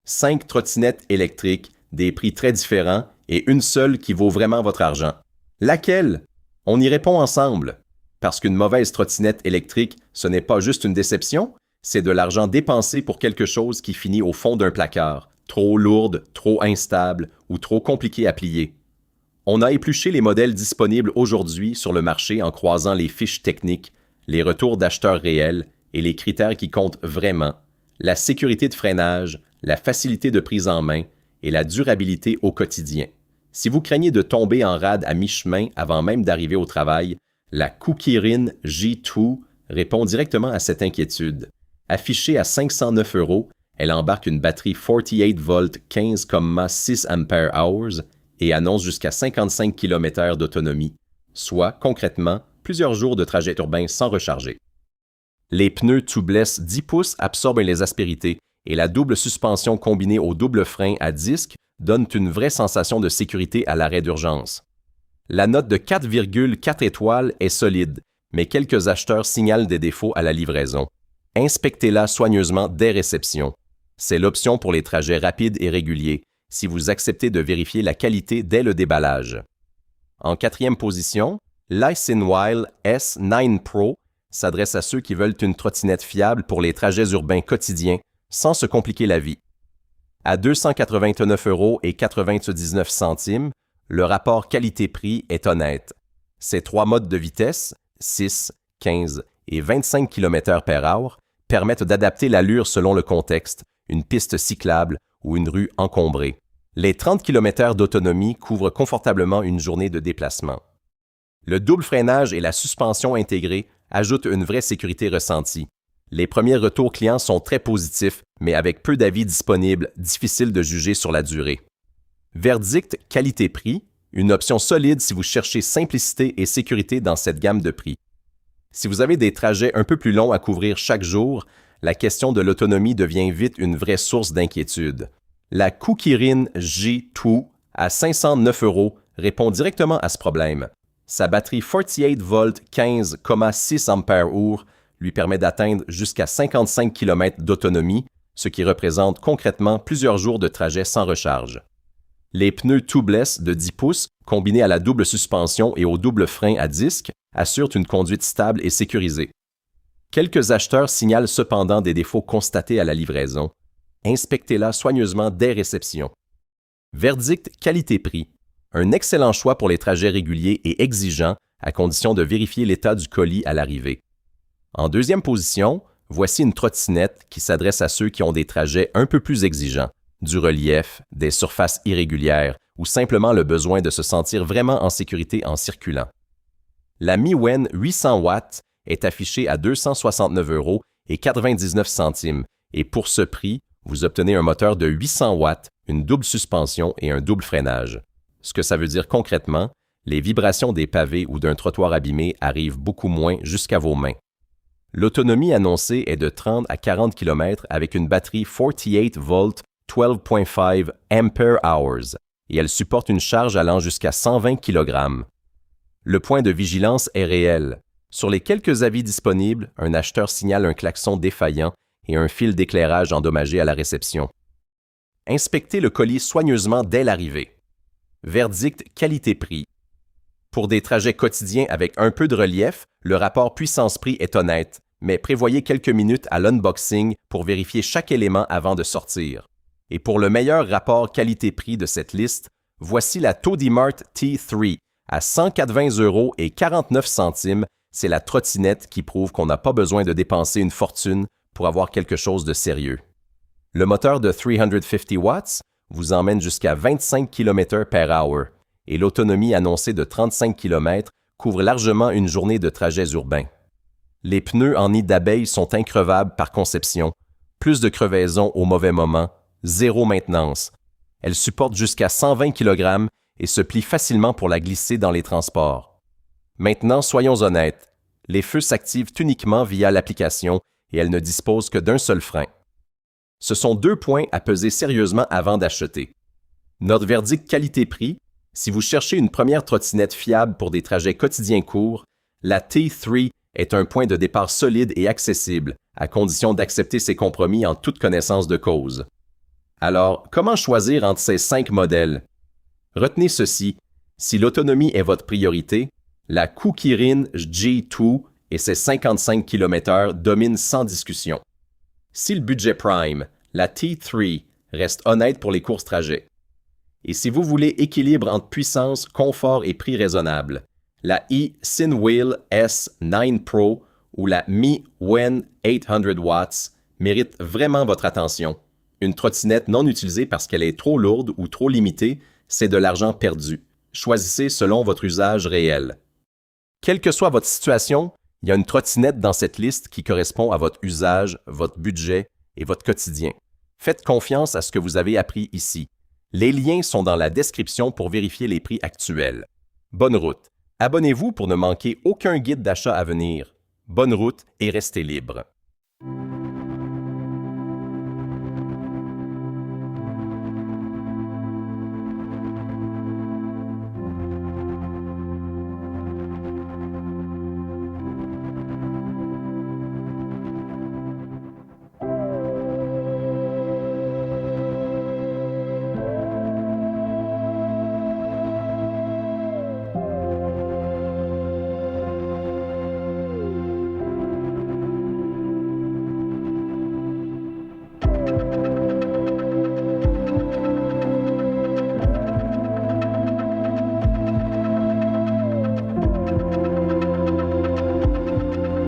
5 trottinettes électriques, des prix très différents et une seule qui vaut vraiment votre argent. Laquelle? On y répond ensemble. Parce qu'une mauvaise trottinette électrique, ce n'est pas juste une déception, c'est de l'argent dépensé pour quelque chose qui finit au fond d'un placard, trop lourde, trop instable ou trop compliqué à plier. On a épluché les modèles disponibles aujourd'hui sur le marché en croisant les fiches techniques, les retours d'acheteurs réels et les critères qui comptent vraiment, la sécurité de freinage, la facilité de prise en main et la durabilité au quotidien. Si vous craignez de tomber en rade à mi-chemin avant même d'arriver au travail, la Kukirin G2 répond directement à cette inquiétude. Affichée à 509 €, elle embarque une batterie 48 volts 15,6 Ah et annonce jusqu'à 55 km/h d'autonomie, soit, concrètement, plusieurs jours de trajet urbain sans recharger. Les pneus tubeless 10 pouces absorbent les aspérités et la double suspension combinée au double frein à disque donne une vraie sensation de sécurité à l'arrêt d'urgence. La note de 4,4 étoiles est solide, mais quelques acheteurs signalent des défauts à la livraison. Inspectez-la soigneusement dès réception. C'est l'option pour les trajets rapides et réguliers, si vous acceptez de vérifier la qualité dès le déballage. En quatrième position, l'Icenwhile S9 Pro s'adresse à ceux qui veulent une trottinette fiable pour les trajets urbains quotidiens sans se compliquer la vie. À 289,99 €, le rapport qualité-prix est honnête. Ces 3 modes de vitesse, 6, 15 et 25 km/h, permettent d'adapter l'allure selon le contexte, une piste cyclable ou une rue encombrée. Les 30 km/h d'autonomie couvrent confortablement une journée de déplacement. Le double freinage et la suspension intégrée ajoutent une vraie sécurité ressentie. Les premiers retours clients sont très positifs, mais avec peu d'avis disponibles, difficile de juger sur la durée. Verdict qualité-prix, une option solide si vous cherchez simplicité et sécurité dans cette gamme de prix. Si vous avez des trajets un peu plus longs à couvrir chaque jour, la question de l'autonomie devient vite une vraie source d'inquiétude. La Kukirin G2 à 509 € répond directement à ce problème. Sa batterie 48 volts 15,6 Ah lui permet d'atteindre jusqu'à 55 km d'autonomie, ce qui représente concrètement plusieurs jours de trajet sans recharge. Les pneus tubeless de 10 pouces, combinés à la double suspension et au double frein à disque, assurent une conduite stable et sécurisée. Quelques acheteurs signalent cependant des défauts constatés à la livraison. Inspectez-la soigneusement dès réception. Verdict qualité-prix. Un excellent choix pour les trajets réguliers et exigeants, à condition de vérifier l'état du colis à l'arrivée. En deuxième position, voici une trottinette qui s'adresse à ceux qui ont des trajets un peu plus exigeants, du relief, des surfaces irrégulières ou simplement le besoin de se sentir vraiment en sécurité en circulant. La Miwen 800 watts est affichée à 269,99 € et pour ce prix, vous obtenez un moteur de 800 watts, une double suspension et un double freinage. Ce que ça veut dire concrètement, les vibrations des pavés ou d'un trottoir abîmé arrivent beaucoup moins jusqu'à vos mains. L'autonomie annoncée est de 30 à 40 km avec une batterie 48 volts 12,5 Ah et elle supporte une charge allant jusqu'à 120 kg. Le point de vigilance est réel. Sur les quelques avis disponibles, un acheteur signale un klaxon défaillant et un fil d'éclairage endommagé à la réception. Inspectez le colis soigneusement dès l'arrivée. Verdict qualité-prix. Pour des trajets quotidiens avec un peu de relief, le rapport puissance-prix est honnête, mais prévoyez quelques minutes à l'unboxing pour vérifier chaque élément avant de sortir. Et pour le meilleur rapport qualité-prix de cette liste, voici la Todimart T3 à 180,49 €. C'est la trottinette qui prouve qu'on n'a pas besoin de dépenser une fortune pour avoir quelque chose de sérieux. Le moteur de 350 watts vous emmène jusqu'à 25 km/h et l'autonomie annoncée de 35 km couvre largement une journée de trajets urbains. Les pneus en nid d'abeille sont increvables par conception, plus de crevaisons au mauvais moment, zéro maintenance. Elle supporte jusqu'à 120 kg et se plie facilement pour la glisser dans les transports. Maintenant, soyons honnêtes, les feux s'activent uniquement via l'application et elles ne disposent que d'un seul frein. Ce sont 2 points à peser sérieusement avant d'acheter. Notre verdict qualité-prix, si vous cherchez une première trottinette fiable pour des trajets quotidiens courts, la T3 est un point de départ solide et accessible, à condition d'accepter ses compromis en toute connaissance de cause. Alors, comment choisir entre ces 5 modèles? Retenez ceci, si l'autonomie est votre priorité, la Kukirin G2 et ses 55 km/h dominent sans discussion. Si le budget Prime, la T3, reste honnête pour les courses trajets. Et si vous voulez équilibre entre puissance, confort et prix raisonnable, la Cinewheel S9 Pro ou la Mi Wen 800 watts mérite vraiment votre attention. Une trottinette non utilisée parce qu'elle est trop lourde ou trop limitée, c'est de l'argent perdu. Choisissez selon votre usage réel. Quelle que soit votre situation, il y a une trottinette dans cette liste qui correspond à votre usage, votre budget et votre quotidien. Faites confiance à ce que vous avez appris ici. Les liens sont dans la description pour vérifier les prix actuels. Bonne route! Abonnez-vous pour ne manquer aucun guide d'achat à venir. Bonne route et restez libre.